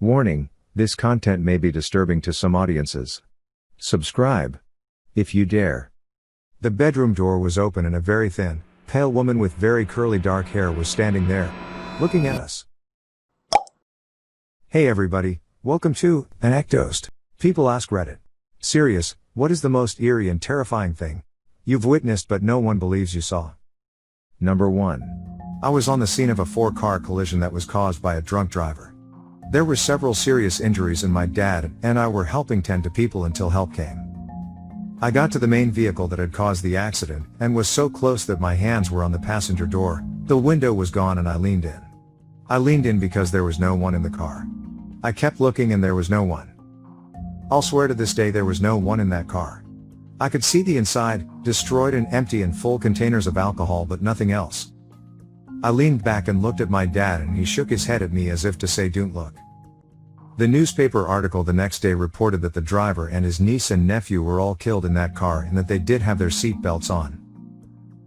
Warning, this content may be disturbing to some audiences. Subscribe, if you dare. The bedroom door was open and a very thin, pale woman with very curly dark hair was standing there, looking at us. Hey everybody, welcome to ANECDOSED. People ask Reddit. Serious, what is the most eerie and terrifying thing you've witnessed but no one believes you saw? Number 1. I was on the scene of a 4-car collision that was caused by a drunk driver. There were several serious injuries and my dad and I were helping tend to people until help came. I got to the main vehicle that had caused the accident and was so close that my hands were on the passenger door, the window was gone and I leaned in. I leaned in because there was no one in the car. I kept looking and there was no one. I'll swear to this day there was no one in that car. I could see the inside, destroyed and empty and full containers of alcohol but nothing else. I leaned back and looked at my dad and he shook his head at me as if to say don't look. The newspaper article the next day reported that the driver and his niece and nephew were all killed in that car and that they did have their seat belts on.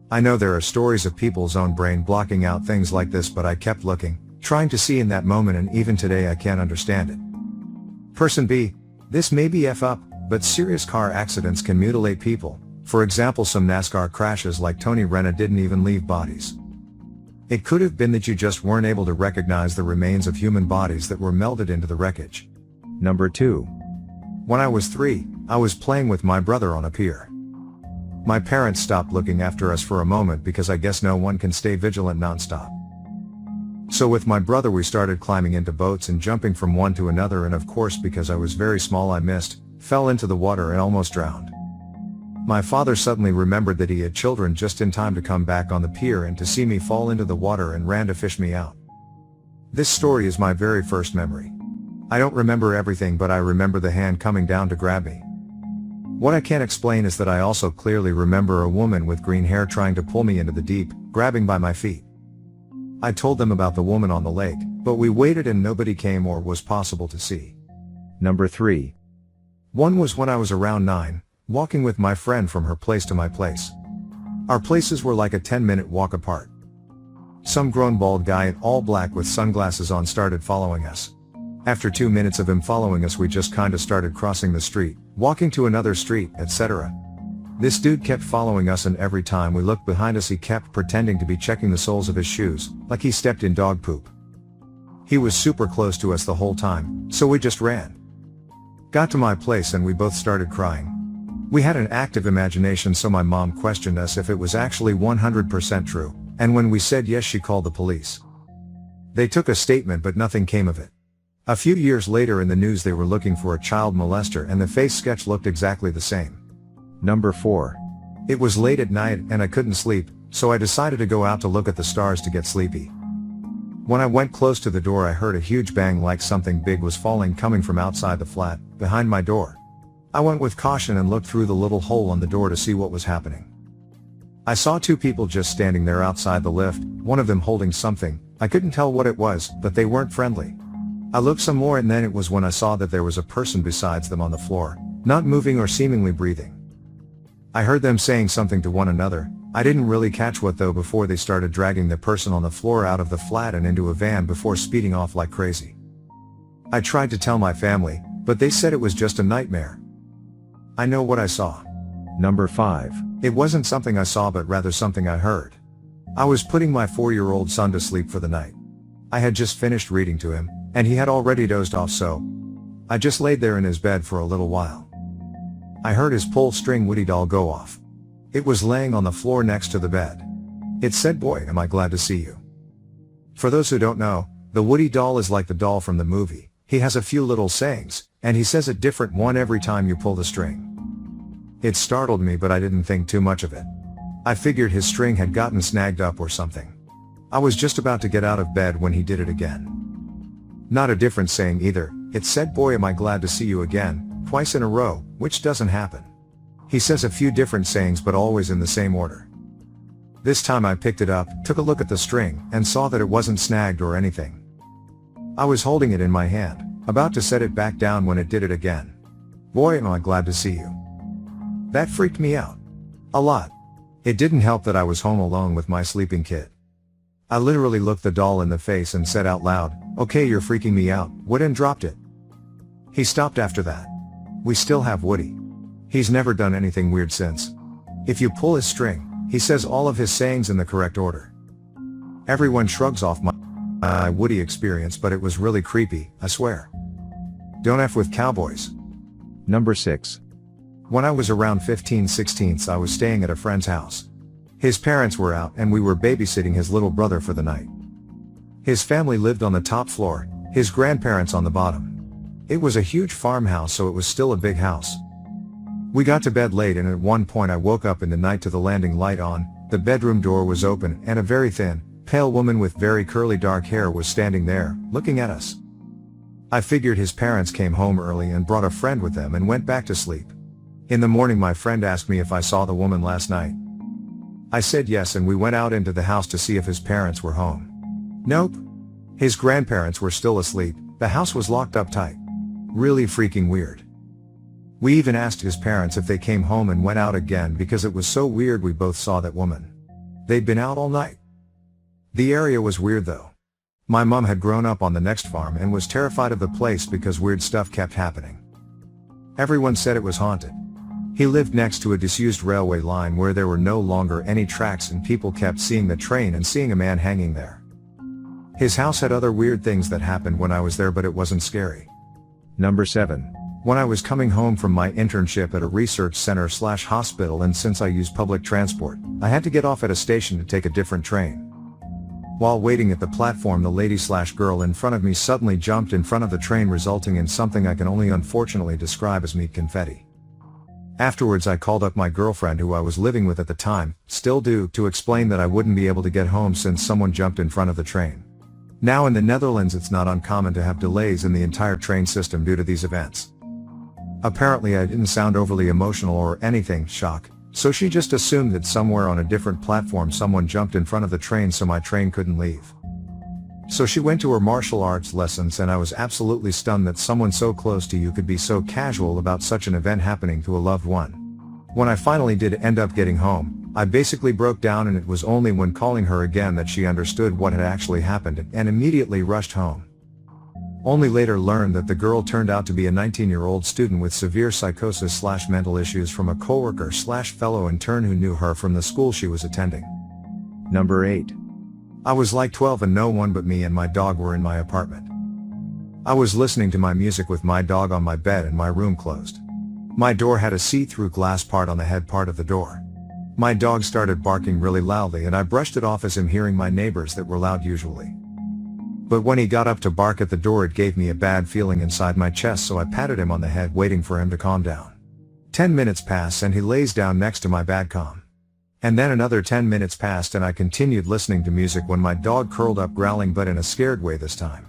I know there are stories of people's own brain blocking out things like this but I kept looking, trying to see in that moment and even today I can't understand it. Person B, this may be F up, but serious car accidents can mutilate people. For example, some NASCAR crashes like Tony Renna didn't even leave bodies. It could have been that you just weren't able to recognize the remains of human bodies that were melded into the wreckage. Number 2. When I was 3, I was playing with my brother on a pier. My parents stopped looking after us for a moment because I guess no one can stay vigilant non-stop. So with my brother we started climbing into boats and jumping from one to another and of course because I was very small I missed, fell into the water and almost drowned. My father suddenly remembered that he had children just in time to come back on the pier and to see me fall into the water and ran to fish me out. This story is my very first memory. I don't remember everything but I remember the hand coming down to grab me. What I can't explain is that I also clearly remember a woman with green hair trying to pull me into the deep, grabbing by my feet. I told them about the woman on the lake, but we waited and nobody came or was possible to see. Number 3. One was when I was around 9. Walking with my friend from her place to my place. Our places were like a 10-minute walk apart. Some grown bald guy in all black with sunglasses on started following us. After 2 minutes of him following us we just kinda started crossing the street, walking to another street, etc. This dude kept following us and every time we looked behind us he kept pretending to be checking the soles of his shoes, like he stepped in dog poop. He was super close to us the whole time, so we just ran. Got to my place and we both started crying. We had an active imagination so my mom questioned us if it was actually 100% true, and when we said yes she called the police. They took a statement but nothing came of it. A few years later in the news they were looking for a child molester and the face sketch looked exactly the same. Number 4. It was late at night and I couldn't sleep, so I decided to go out to look at the stars to get sleepy. When I went close to the door I heard a huge bang like something big was falling coming from outside the flat, behind my door. I went with caution and looked through the little hole on the door to see what was happening. I saw 2 people just standing there outside the lift, one of them holding something, I couldn't tell what it was, but they weren't friendly. I looked some more and then it was when I saw that there was a person besides them on the floor, not moving or seemingly breathing. I heard them saying something to one another, I didn't really catch what though before they started dragging the person on the floor out of the flat and into a van before speeding off like crazy. I tried to tell my family, but they said it was just a nightmare. I know what I saw. Number 5. It wasn't something I saw but rather something I heard. I was putting my 4-year-old son to sleep for the night. I had just finished reading to him, and he had already dozed off so I just laid there in his bed for a little while. I heard his pull-string Woody doll go off. It was laying on the floor next to the bed. It said, "Boy, am I glad to see you." For those who don't know, the Woody doll is like the doll from the movie. He has a few little sayings, and he says a different one every time you pull the string. It startled me but I didn't think too much of it. I figured his string had gotten snagged up or something. I was just about to get out of bed when he did it again. Not a different saying either, it said, "Boy, am I glad to see you again," twice in a row, which doesn't happen. He says a few different sayings but always in the same order. This time I picked it up, took a look at the string, and saw that it wasn't snagged or anything. I was holding it in my hand, about to set it back down when it did it again. "Boy, am I glad to see you." That freaked me out. A lot. It didn't help that I was home alone with my sleeping kid. I literally looked the doll in the face and said out loud, "Okay, you're freaking me out," Woody, and dropped it. He stopped after that. We still have Woody. He's never done anything weird since. If you pull his string, he says all of his sayings in the correct order. Everyone shrugs off my Woody experience, but it was really creepy, I swear. Don't F with cowboys. Number 6. When I was around 15/16, I was staying at a friend's house. His parents were out and we were babysitting his little brother for the night. His family lived on the top floor, his grandparents on the bottom. It was a huge farmhouse, so it was still a big house. We got to bed late, and at one point I woke up in the night to the landing light on, the bedroom door was open, and a very thin, pale woman with very curly dark hair was standing there, looking at us. I figured his parents came home early and brought a friend with them and went back to sleep. In the morning my friend asked me if I saw the woman last night. I said yes, and we went out into the house to see if his parents were home. Nope. His grandparents were still asleep, the house was locked up tight. Really freaking weird. We even asked his parents if they came home and went out again because it was so weird we both saw that woman. They'd been out all night. The area was weird though. My mom had grown up on the next farm and was terrified of the place because weird stuff kept happening. Everyone said it was haunted. He lived next to a disused railway line where there were no longer any tracks, and people kept seeing the train and seeing a man hanging there. His house had other weird things that happened when I was there, but it wasn't scary. Number 7. When I was coming home from my internship at a research center/hospital, and since I used public transport, I had to get off at a station to take a different train. While waiting at the platform, the lady/girl in front of me suddenly jumped in front of the train, resulting in something I can only unfortunately describe as meat confetti. Afterwards I called up my girlfriend, who I was living with at the time, still do, to explain that I wouldn't be able to get home since someone jumped in front of the train. Now in the Netherlands it's not uncommon to have delays in the entire train system due to these events. Apparently I didn't sound overly emotional or anything, shock, so she just assumed that somewhere on a different platform someone jumped in front of the train so my train couldn't leave. So she went to her martial arts lessons, and I was absolutely stunned that someone so close to you could be so casual about such an event happening to a loved one. When I finally did end up getting home, I basically broke down, and it was only when calling her again that she understood what had actually happened and immediately rushed home. Only later learned that the girl turned out to be a 19-year-old student with severe psychosis/mental issues from a coworker/fellow intern who knew her from the school she was attending. Number 8. I was like 12 and no one but me and my dog were in my apartment. I was listening to my music with my dog on my bed and my room closed. My door had a see-through glass part on the head part of the door. My dog started barking really loudly, and I brushed it off as him hearing my neighbors that were loud usually. But when he got up to bark at the door, it gave me a bad feeling inside my chest, so I patted him on the head, waiting for him to calm down. 10 minutes pass and he lays down next to my bed calm. And then another 10 minutes passed and I continued listening to music when my dog curled up growling, but in a scared way this time.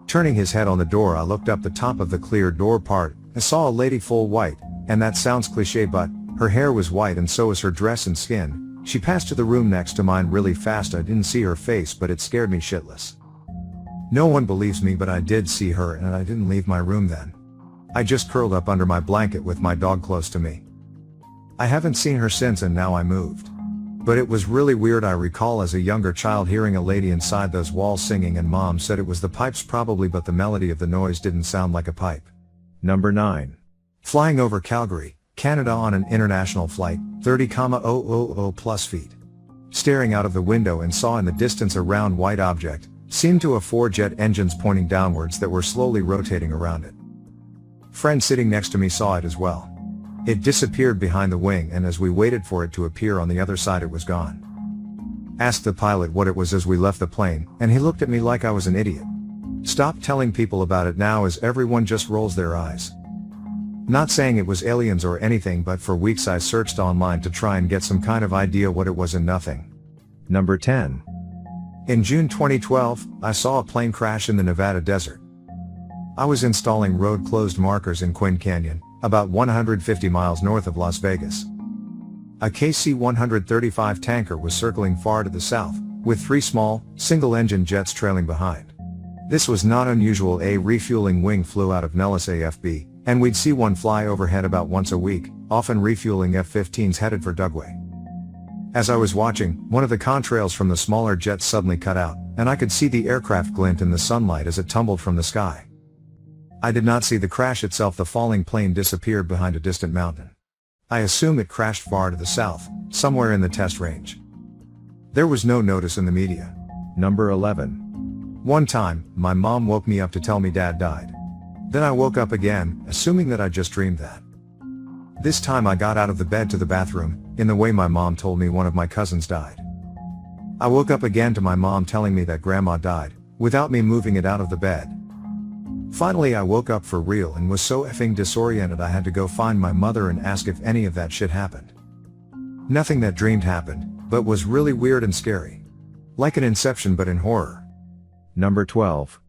Turning his head on the door, I looked up the top of the clear door part and saw a lady full white, and that sounds cliche, but her hair was white and so was her dress and skin. She passed to the room next to mine really fast. I didn't see her face, but it scared me shitless. No one believes me, but I did see her, and I didn't leave my room then. I just curled up under my blanket with my dog close to me. I haven't seen her since, and now I moved. But it was really weird. I recall as a younger child hearing a lady inside those walls singing, and Mom said it was the pipes probably, but the melody of the noise didn't sound like a pipe. Number 9. Flying over Calgary, Canada on an international flight, 30,000 plus feet. Staring out of the window and saw in the distance a round white object, seemed to have 4 jet engines pointing downwards that were slowly rotating around it. Friend sitting next to me saw it as well. It disappeared behind the wing, and as we waited for it to appear on the other side, it was gone. Asked the pilot what it was as we left the plane, and he looked at me like I was an idiot. Stop telling people about it now, as everyone just rolls their eyes. Not saying it was aliens or anything, but for weeks I searched online to try and get some kind of idea what it was, and nothing. Number 10. In June 2012, I saw a plane crash in the Nevada desert. I was installing road closed markers in Quinn Canyon, about 150 miles north of Las Vegas. A KC-135 tanker was circling far to the south, with 3 small, single-engine jets trailing behind. This was not unusual. A refueling wing flew out of Nellis AFB, and we'd see one fly overhead about once a week, often refueling F-15s headed for Dugway. As I was watching, one of the contrails from the smaller jet suddenly cut out, and I could see the aircraft glint in the sunlight as it tumbled from the sky. I did not see the crash itself. The falling plane disappeared behind a distant mountain. I assume it crashed far to the south, somewhere in the test range. There was no notice in the media. Number 11. One time, my mom woke me up to tell me dad died. Then I woke up again, assuming that I just dreamed that. This time I got out of the bed to the bathroom, in the way my mom told me one of my cousins died. I woke up again to my mom telling me that grandma died, without me moving it out of the bed. Finally I woke up for real and was so effing disoriented I had to go find my mother and ask if any of that shit happened. Nothing that dreamed happened, but was really weird and scary. Like an Inception but in horror. Number 12.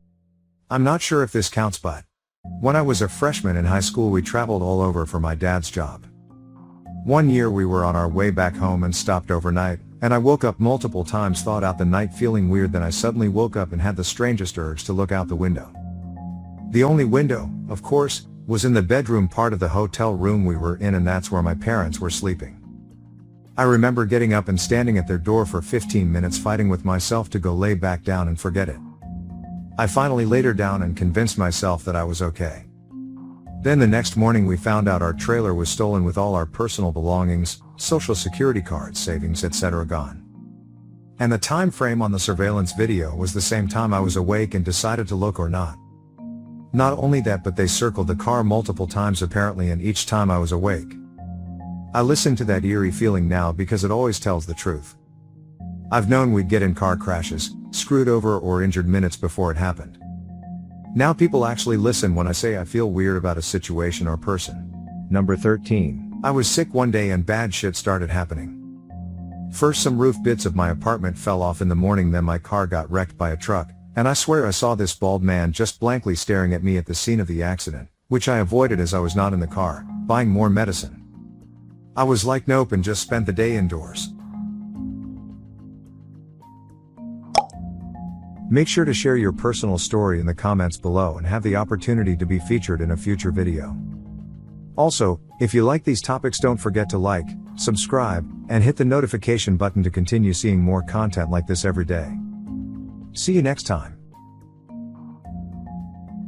I'm not sure if this counts, but when I was a freshman in high school we traveled all over for my dad's job. One year we were on our way back home and stopped overnight, and I woke up multiple times throughout the night feeling weird. Then I suddenly woke up and had the strangest urge to look out the window. The only window, of course, was in the bedroom part of the hotel room we were in, and that's where my parents were sleeping. I remember getting up and standing at their door for 15 minutes fighting with myself to go lay back down and forget it. I finally laid her down and convinced myself that I was okay. Then the next morning we found out our trailer was stolen with all our personal belongings, social security cards, savings, etc. gone. And the time frame on the surveillance video was the same time I was awake and decided to look or not. Not only that, but they circled the car multiple times apparently, and each time I was awake. I listen to that eerie feeling now because it always tells the truth. I've known we'd get in car crashes, screwed over or injured minutes before it happened. Now people actually listen when I say I feel weird about a situation or person. Number 13. I was sick one day and bad shit started happening. First some roof bits of my apartment fell off in the morning, then my car got wrecked by a truck, and I swear I saw this bald man just blankly staring at me at the scene of the accident, which I avoided as I was not in the car, buying more medicine. I was like nope and just spent the day indoors. Make sure to share your personal story in the comments below and have the opportunity to be featured in a future video. Also, if you like these topics, don't forget to like, subscribe, and hit the notification button to continue seeing more content like this every day. See you next time.